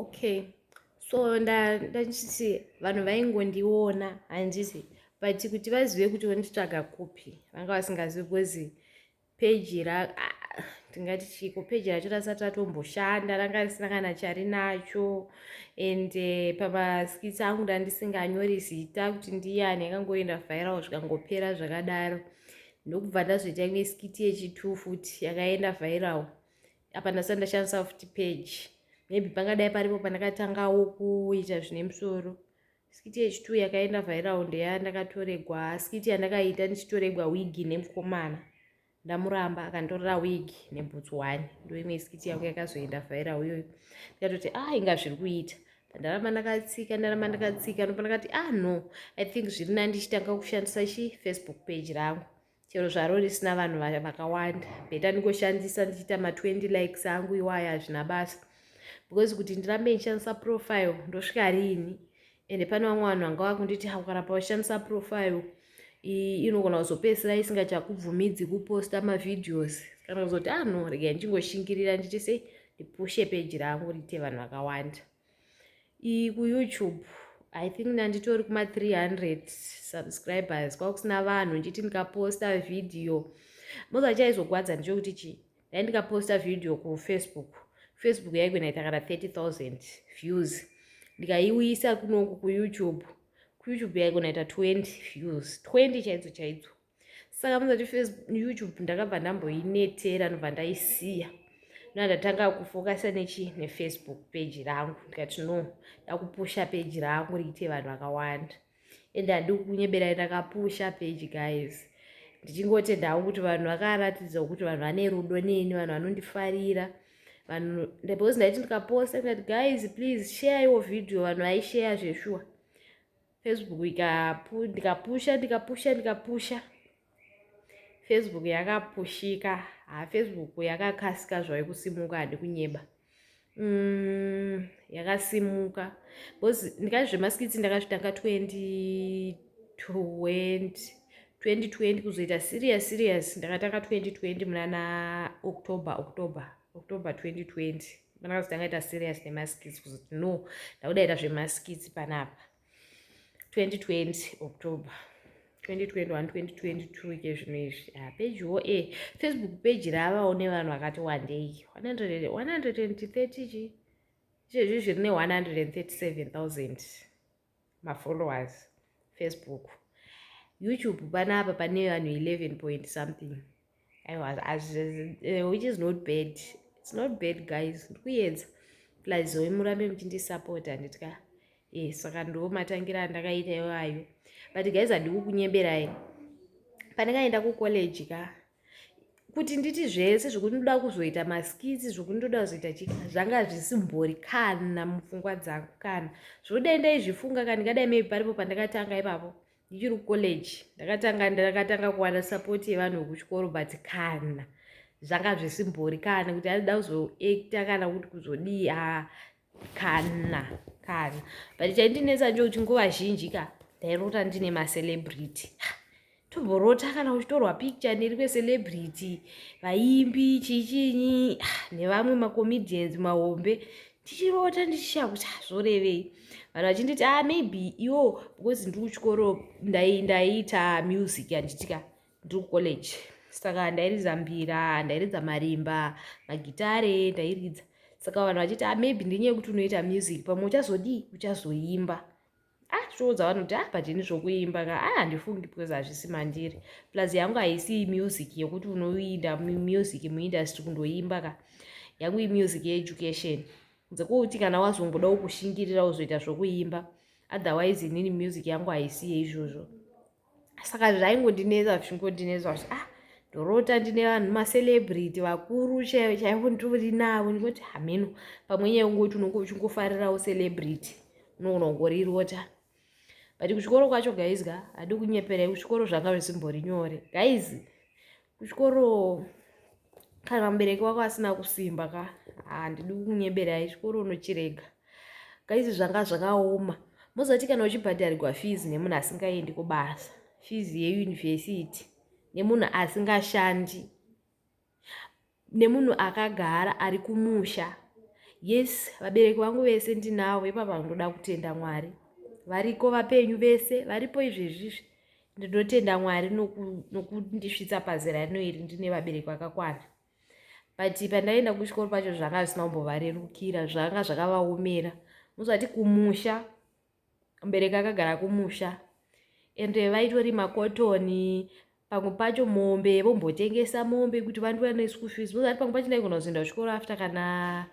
Okay, so ndachiti vanhu vaingondiona handiti but kuti vazive kuti wonditsvaga kupi vanga vasingazivi because peji tingati chiko peji racho rasati ratomboshanda ranga risina kana chari nacho ende pamaskitsi angu ndandisinganyori zita kuti ndiani yakangoenda viral zvikangopera zvakadaro ndokubva ndazoita imwe skiti yechi2 futi yakaenda viral apa ndasati ndashandisa futi peji maybe pangadai paripo pandakatangawo kuita zvine musoro. Skiti yechi2 yakaenda viral ndeya ndakatoregwa skiti yandakaita ndichitoregwa wigi nemukomana ndamuramba akanditorera wigi nebhutsu 1 ndoimwe skiti yangu yakazoenda viral iyoyo ndikatoti inga zviri kuita ndaramba ndakatsika ndopa ndakati no I think zviri nandichitanga kushandisa Facebook page rangu chero zvaro risina vanhu vakawanda beta ndingoshandisa ndichiita ma20 likes angu iwaya hazvina basa because kuti ndirambe nchandisa profile ndosvika rini ende pane vamwe vanhu vanga vakunditi ukaramba ushandisa profile inogona kuzopedzisira isingachakubvumidzi kuposta mavideos kana kuzoti no regai ndichingoshingirira nditi sei ndipushe peji rangu riite vanhu vakawanda. KuYouTube I think nanditori kuma 300 subscribers kwakusina vanhu ndichiti ndikaposta video moza chaizogwadza ndechekuti chi dai ndikaposta video kufacebook yaigona ita kana 30,000 views ndikaiuyisa kunoku kuYouTube yaigona ita 20 views 20 chaidzo saka muzati YouTube ndakabva ndamboinetera ndobva ndaisiya ndatanga kufokasa nefacebook page rangu ndikati no ndakupusha page rangu riite vanhu vakawanda ende handii kunyeberai ndakapusha page guys ndichingotenda hangu kuti vanhu vakaratidza kuti vanhu vane rudo neni vanhu vanondifarira vanhu because ndaiti ndikaposta ndikati guys please share your video vanhu vaishare zveshuwa Facebook ndikapusha Facebook yakapushika Facebook yakakasika zvayo kusimuka handi kunyeba yakasimuka because ndikazi zvemaskitsi ndakazvitanga 2020 kuzoita serious ndakatanga 2020 munana October 2020 ndakazotanga ita serious nemaskitsi kuzoti no ndakudaita zvemaskitsi panapa 2020 October 2021 2022 ke zvino izvi pejiwo Facebook page ravawo nevanhu vakati wandei 130 chi izvezvi zviri ne 137,000 mafollowers Facebook. YouTube panapa pane vanhu 11 point something which is not bad. It's not bad guys ndikuedza plus murambe muchindisapota handitya saka ndomatangira ndakaita iwayo but guys handiri kunyeberai pandakaenda kucollege kuti nditi zvese zvokuti ndoda kuzoita maskitsi zvokuti ndoda kuzoita chika zvanga zvisimbori kana mupfungwa dzangu kana zvodai ndaizvifunga kana ndingadai maybe paripo pandakatanga ipapo ndichiri kucollege ndakatanga kuwana support yevanhu vekuchikoro but kana zvanga zvisimbori kana kuti handida kuzoacta kana kuti kuzodii kana but chaindinetsa ndokuti nguva zhinji ndairota ndine macelebrity tomborota kana uchitorwa picture neri celebrity vaimbi chichinyi nevamwe macomedians mahombe ndichirota ndichishakuti zvorevei vanhu vachinditi maybe iwo because ndiri kuchikoro ndaiita music handitika ndiri kucollege saka ndairidza mbira ndairidza marimba magitare ndairidza saka vanhu vachiti maybe ndinyaya yekuti unoita music pamwe uchazoimba zvoudza vanhu kuti patini zvokuimba handifungi because hazvisi mandiri plus yangu haisi music yekuti unoinda music muindustry kundoimba yangu imusic yeeducation dzekuti kana wazongodawo kushingirira uzoita zvokuimba otherwise inini music yangu haisi yeizvozvo saka zvaingondinetsa zvingondinetsa kuti ndorota ndine vanhu macelebrity vakuru chaivo ndiri navo ndingoti hameno pamwe nyaya yekungoti unonge uchingofarirawo celebrity unogona kungorirota but kuchikoro kwacho guys hadi kunyeperai kuchikoro zvanga zvisimbori nyore guys kuchikoro kana mubereki wako asina kusimba handidi kunyeberai chikoro unochirega guys zvanga zvakaoma mozoti kana uchibhadharirwa fees nemunhu asingaendi kubasa fees yeyunivhesiti nemunhu asingashandi nemunhu akagara ari kumusha Yes, vabereki vangu vese ndinavo. Ipapa ndoda kutenda Mwari. Variko vapenyu vese varipo izvezvizvi. Ndinotenda Mwari nokundisvitsa pazera rino iri ndine vabereki vakakwana. But pandaenda kuchikoro pacho zvanga zvisina kumbovarerukira, zvanga zvakavaomera. Muzvati kumusha, mubereki akagara kumusha, ende vaitorima kotoni, pamwe pacho mombe, vombotengesa mombe kuti vandiwane school fees. Muzvati pamwe pacho ndaigona kuzoenda kuchikoro after kana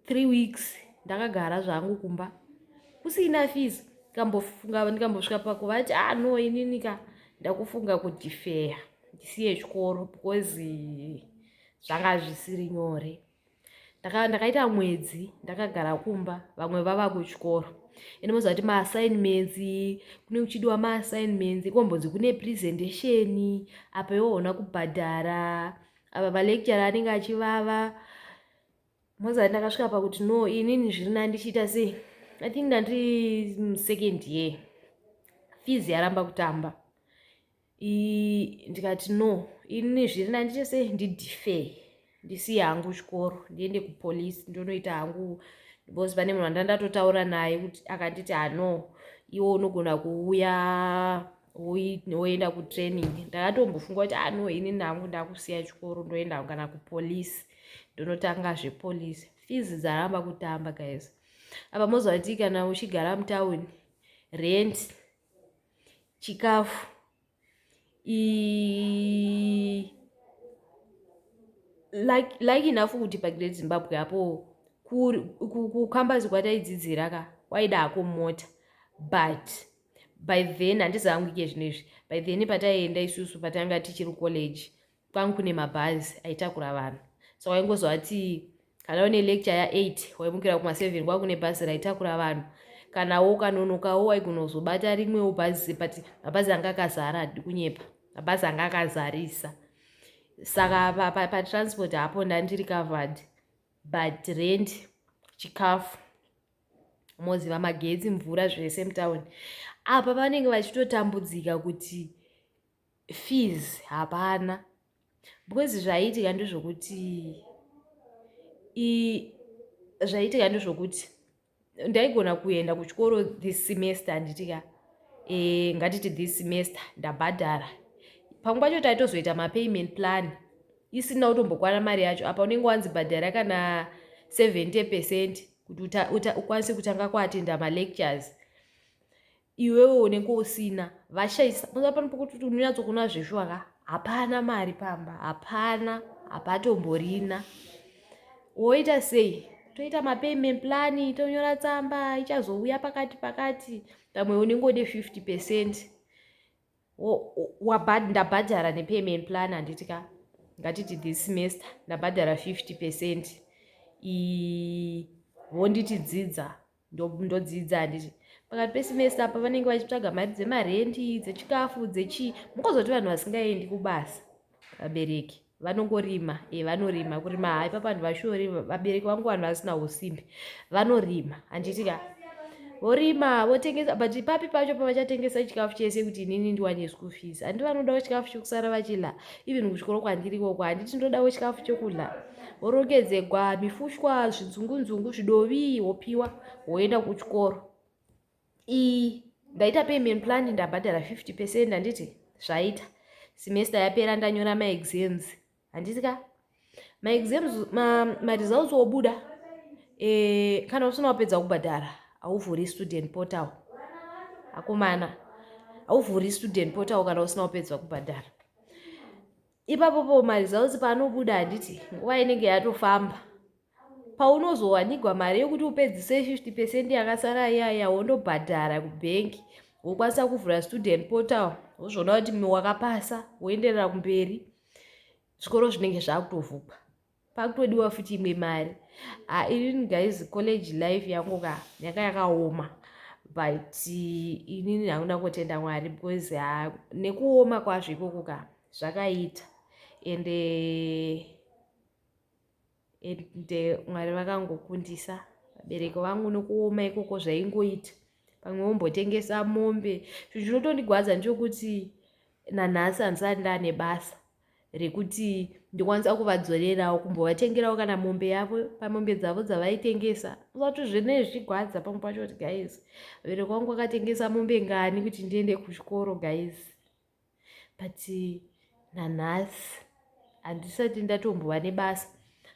3 weeks ndakagara zvangu kumba kusina fees. Ndikambosvika pakuvati no ininika ndakufunga kuti fair ndisiye chikoro because zvanga zvisiri nyore. Ndakaita mwedzi ndakagara kumba, vamwe vava kuchikoro. Ende muzvati maassignments, kune kuchidiwa maassignments, kombonzi kune presentation, apa iwo hauna kubhadhara, apa malecturer anenge achivava. Mozati ndakasvika pakuti no inini zviri nandichiita sei. I think ndandiri second year. Fees yaramba kutamba. Ndikati no, inini zviri nandichiita sei ndidefer. Ndisiye hangu chikoro, ndiende kupolisi ndonoita hangu because pane munhu wandandatotaura naye kuti akanditi no, iwo unogona kuuya woenda kutraining. Ndakatombofunga kuti no inini hangu ndakusiya chikoro ndoenda kana kupolisi ndonotanga zvepolisi. Fees dzaramba kutamba guys. Apa mozvati kana uchigara mutauni, rent, chikafu, like enough kuti paGreat Zimbabwe apo kukambazi kwataidzidzira waida hako mota, but by then handisi hangu ike zvinezvi. By then pataienda isusu patanga tichiri college kwangu kune mabhazi aitakura vanhu. So waingozvati kana une lecture ya8 waimukira kuma7 kwa kune bhazi raitakura vanhu. Kana ukanonokawo waigona kuzobata rimwewo bhazi, but mabhazi anga akazara kunyepa, mabhazi anga akazarisa. Saka patransport hapo ndandiri covered, but rent, chikafu, moziva, magetsi, mvura, zvese mutauni. Apa vanenge vachitotambudzika kuti fees hapana. Because zvaitika ndezvokuti ndaigona kuenda kuchikoro this semester nditika ngatiti this semester ndabhadhara. Pamwe pacho taitozoita mapayment plan isina kutombokwana mari yacho. Apa unenge wanzi bhadhara kana 70% kuti ukwanise kutanga kuatenda malectures. Iwewe unenge usina vashaisa. Muzapano pokuti unonyatsokuna zveshuwa hapana mari pamba, hapana, hapatomborina. Woita sei? Toita mapayment plan, tonyora tsamba ichazouya pakati. Pamwe unenge une 50%. Ndabhadhara nepayment plan handitika ngatiti this semester ndabhadhara 50%. Vonditi dzidza, ndodzidza handiti. Pakati pesemester apa vanenge vachitsvaga mari dzemarendi, dzechikafu, mukozoti vanhu vasingaendi kubasa. Vabereki vanongorima, vanorima. Kurima hai papa vanhu vashori, vabereki vangu vanhu vasina usimbi. Vanorima handitika. Vorima, votengesa, but ipapi pacho pavachatengesa chikafu chese kuti inini ndiwane school fees. Handi vanodawo chikafu chokusara vachila. Even kuchikoro kwandiriko handiti ndodawo chikafu chokudla. Vorongedzegwa mifushwa, zvinzungu-nzungu, zvidovi, wopiwa, woenda kuchikoro. Ndaita payment plan ndabhadhara 50% handiti zvaita. Semester yapera ndanyora maexams. Handitika? Maexams, maresults obuda. Kana usina wapedza kubhadhara, hauvhuri student portal. Akomana, hauvhuri student portal kana usina wapedza kubhadhara. Ipapo maresults paanobuda handiti nguva inenge yatofamba. Paunozowanikwa mari yokuti upedzise 50% yakasara iyaya wondobhadhara kubhengi, wokwanisa kuvhura student portal, wozviona kuti wakapasa, woenderera kumberi. Zvikoro zvinenge zvakutovhurwa. Pakutodiwa futi imwe mari. Inini guys, college life yangu yanga yakaoma, but inini handina kutenda Mwari because nekuoma kwazvo ikoko zvakaita. Ende Mwari vakangokundisa. Vabereki vangu nokuoma ikoko zvaingoita. Pamwe wombotengesa mombe. Zvinotondigwadza ndokuti nanhasi handisati ndane basa. rekuti ndikwanisa kuvadzorerawo kumbovatengerawo kana mombe yavo pamombe dzavo dzavaitengesa. Usati zvenezvi zvigwadza pamwe pacho kuti guys, vabereki vangu vakatengesa mombe ngani kuti ndiende kuchikoro guys. But nanhasi handisati ndatombova nebasa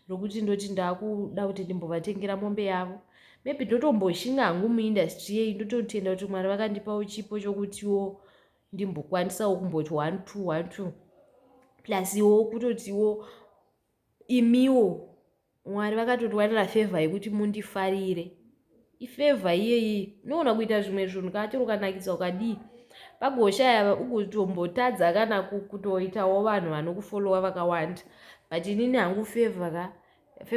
rokuti ndoti ndakuda kuti ndimbovatengera mombe yavo. Maybe ndotomboshinga hangu muindastry yei ndototenda kuti Mwari vakandipawo chipo chokutiwo ndimbokwanisawo kumboti 1-2 plus iwo kutotiwo imiwo Mwari vakatotiwanira favor yekuti mundifarire. Ifavor iyeyi inoona kuita zvimwe zvinhu katiro kanakisa ukadii pagoshaya ugotombotadza kana kutoitawo vanhu vanokufolowa vakawanda. But inini hangu favor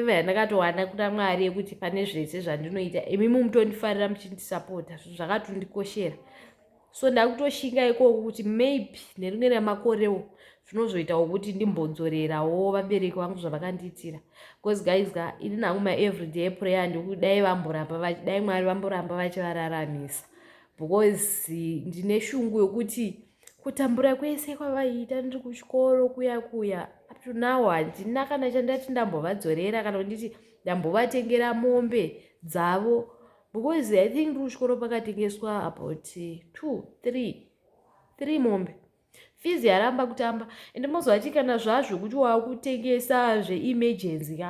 yandakatowana kuna Mwari yekuti pane zvese zvandinoita imi mutondifarira muchindisapota zvakatondikoshera. So ndakutoshinga ikoko kuti maybe nerimwe ramakorewo zvinozoitawo kuti ndimbodzorerawo vabereki vangu zvavakandiitira. Because guys ini nangu everyday prayer ndikudai dai Mwari vamboramba vachivararamisa. Because ndine shungu yokuti kutambura kwese kwavaita ndiri kuchikoro kuya up to now handina kana chandati ndambovadzorera kana kunditi ndambovatengera mombe dzavo. Because I think ndiri kuchikoro pakatengeswa about 2-3 mombe. Fees yaramba kutamba ende mozovati kana zvazvo kuti wakutengesa zveemergency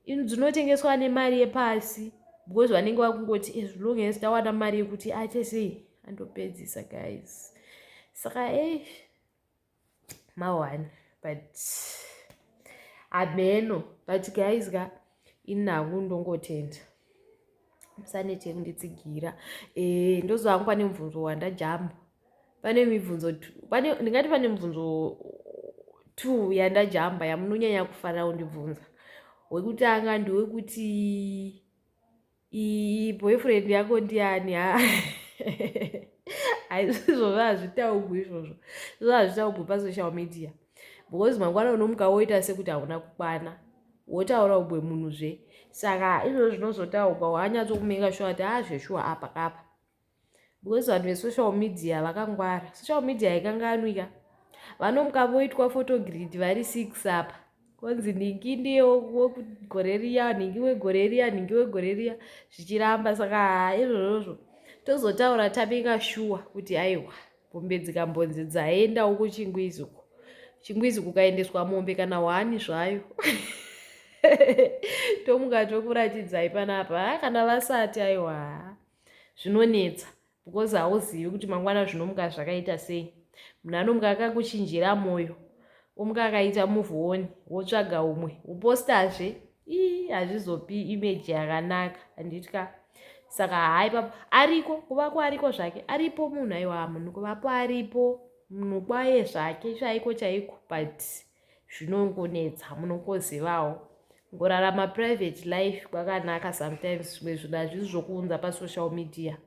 dzinotengeswa nemari yepasi. Because vanenge vakungoti as long as tawana mari yekuti sei andopedzisa guys. Saka mawani but ameno but guys inangu ndongotenda musanete kunditsigira. Ndozvangu pane mubvunzo wandajamba. Pane mibvunzo ndingati pane mibvunzo 2 yandajamba yamunonyanya kufanira kundibvunza. Wekutanga ndewekuti boyfriend yako ndiani? Izvozvo hazvitaugwi izvozvo. Izvozvo hazvitaugwi pasocial media. Because mangwana unomuka woita sekuti hauna kukwana. Wotaura ubwe munhuzve. Saka izvozvo zvinozotaugwa wanyatsokumeka sure kuti zveshuwa apa kapa. Because vanhu vesocial media vakangwara. Social media haikanganwika. Vanomuka voitwa photogrid vari 6 apa. Konzi ningi ndiyo wegore riya, ningi wegore riya, ningi wegore riya zvichiramba. Saka izvozvo tozotaura tabeka shuwa kuti aiwa mombe dzikambonzi dzaendawo kuchingwizi uko. Chingwizi kukaendeswa mombe kana 1 zvayo. Tomuka tokuratidzai panapa kana vasati aiwa zvinonetsa. Because hauzivi kuti mangwana zvinomuka zvakaita sei. Munhu anomuka akakuchinjira mwoyo. Omuka akaita move on wotsvaga umwe wopostazve hazvizopi image yakanaka handitya. Saka hai papo ariko kuvako ariko zvake aripo munhu aiwa munhu kuvapo aripo munhu kwaye zvake chaiko chaiko but zvinongonetsa munongozivawo. Ngorarama private life kwakanaka sometimes. Zvimwe zvinhu hazvisi zvokuunza pasocial media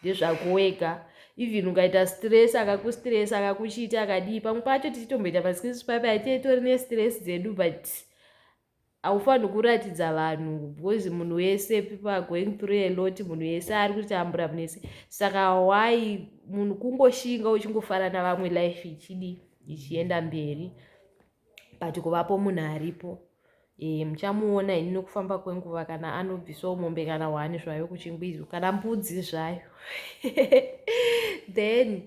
ndezvako wega. Even ukaita stress akakustress akakuchita akadii pamwe pacho tichitomboita maskills papa titori nestress dzedu but haufaniri kuratidza vanhu. Because munhu wese people are going through a lot. Munhu wese ari kutambura munese. Saka why munhu kungoshinga uchingofara navamwe life ichienda mberi. But kuvapo munhu aripo. Muchamuona ini nokufamba kwenguva kana anobvisawo mombe kana 1 zvayo kuchingwizi kana mbudzi zvayo. Then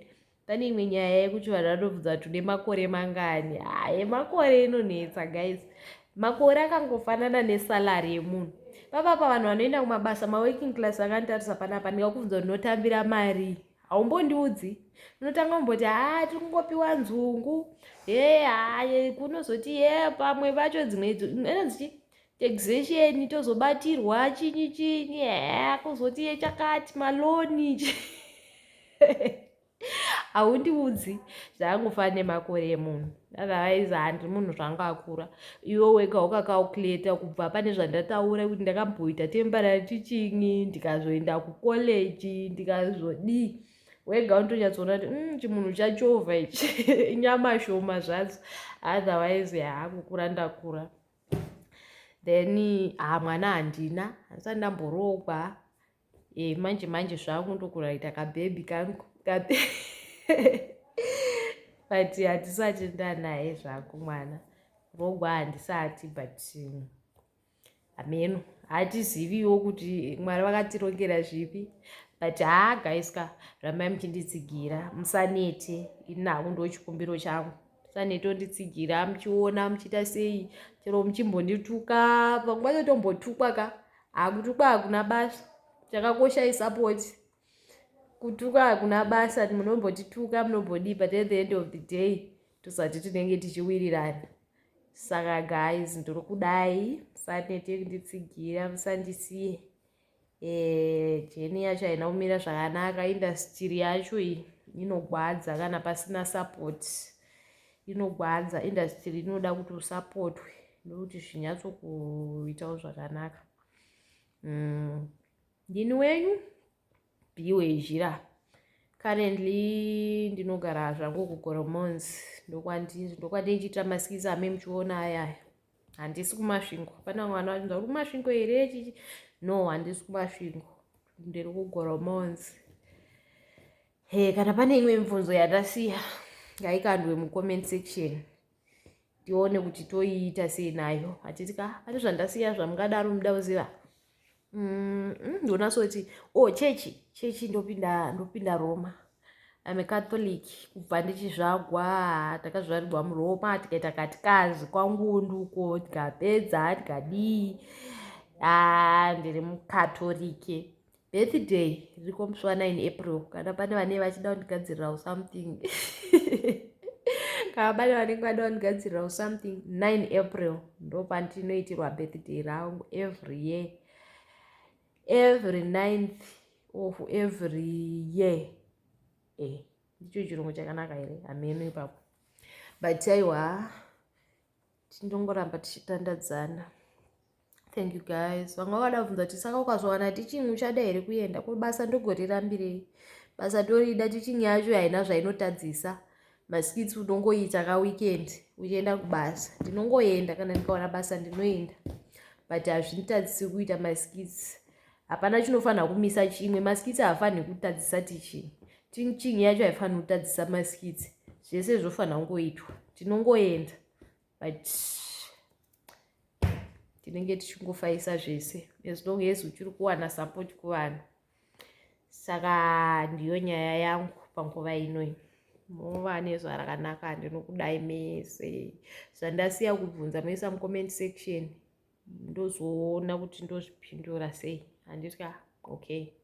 pane imwe nyaya yekuti vanhu vanobvunza kuti une makore mangani. Makore inonetsa guys. Makore akangofanana nesalary yemunhu. Papapa vanhu vanoenda kumabasa maworking class akantarisa panapa ndingakubvunza kuti unotambira mari haumbondiudzi. Unotanga kumboti tiri kungopiwa nzungu. Kunozoti pamwe pacho dzimwe taxation tozobatirwa chinyi kuzoti chakati maloni. Haundiudzi zvaangofana nemakore emunhu. Otherwise handiri munhu zvanga akura. Iwe wega ukacalculate kubva pane zvandataura kuti ndakamboita temporary teaching ndikazoenda kucollege ndikazodii. Wega unotonyatsoona kuti chimunhu chachovha ichi nyama shoma zvadzo. Otherwise kukura ndakura. Then mwana handina handisati ndamborogwa. Manje zvangu ndokuraita kabhebhi kangu. but hatisati ndanaye zvako mwana rogwa handisati but hameno hatiziviwo kuti mwari vakatirongera zvipi but guys ramai muchinditsigira musanete inavo ndo chikumbiro changu musanete onditsigira muchiona muchiita sei chero muchimbondituka pamwe pachotombotukwa hakutukwa hakuna basa chakakosha isapoti kutuka hakuna basa munombotituka munombodii but at the end of the day tosati tinenge tichiwirirana saka guys ndiri kudai musanete kunditsigira musandisiye jeni yacho haina kumira zvakanaka indastiri yacho iyi inogwadza kana pasina support inogwadza indastiri inoda kuti usapotwe ndokuti zvinyatsokuitawo zvakanaka ndini wenyu biwezhira currently ndinogara zvangu kugoromonzi ndokwandindichita masikisi ame muchiona ayaya handisi kumasvingo hapana mwana wachinza uri kumasvingo here chichi no handisi kumasvingo ndiri kugoromonzi kana pane imwe mibvunzo yandasiya ngaikandwe mucomment section tione kuti toiita sei nayo hatiti pane zvandasiya zvamungadaro muda kuziva ndonasoti chechi ndopinda Roma ame Catholic kubva ndichizvagwa takazvarirwa muRoma tikaita katikazi kwangunduko tikapedza tikadii ndiri mukatolike birthday riko musi wa9 April kana pane vane vachida kundigadzirirawo something kana pane vanenge vada kundigadzirirawo something 9 April ndo pandinoitirwa birthday rangu every year every 9th of every year ndicho chirungu chakanaka here hameno ipapo but aiwa tindongoramba tichitandadzana thank you guys vamwe vada kubvunza kuti saka ukazowana tichingi uchada here kuenda kubasa ndogorirambirei basa torida tichingi yacho haina zvainotadzisa masikitsi unongoita kaweekend uchienda kubasa ndinongoenda kana ndikawana basa ndinoenda but hazvinditadzisi kuita masikitsi hapana chinofanira kumisa chimwe masikitsi haafaniri kutadzisa tichingi yacho haifaniri kutadzisa masikitsi zvese zvofanira kungoitwa tinongoenda but tinenge tichingofaisa zvese as long as uchiri kuwana support kuvanhu saka ndiyo nyaya yangu panguva inoi mova nezva rakanaka ndinokudai mese zvandasiya kubvunza moisa mucomment section ndozoona kuti ndozvipindura sei handitya okay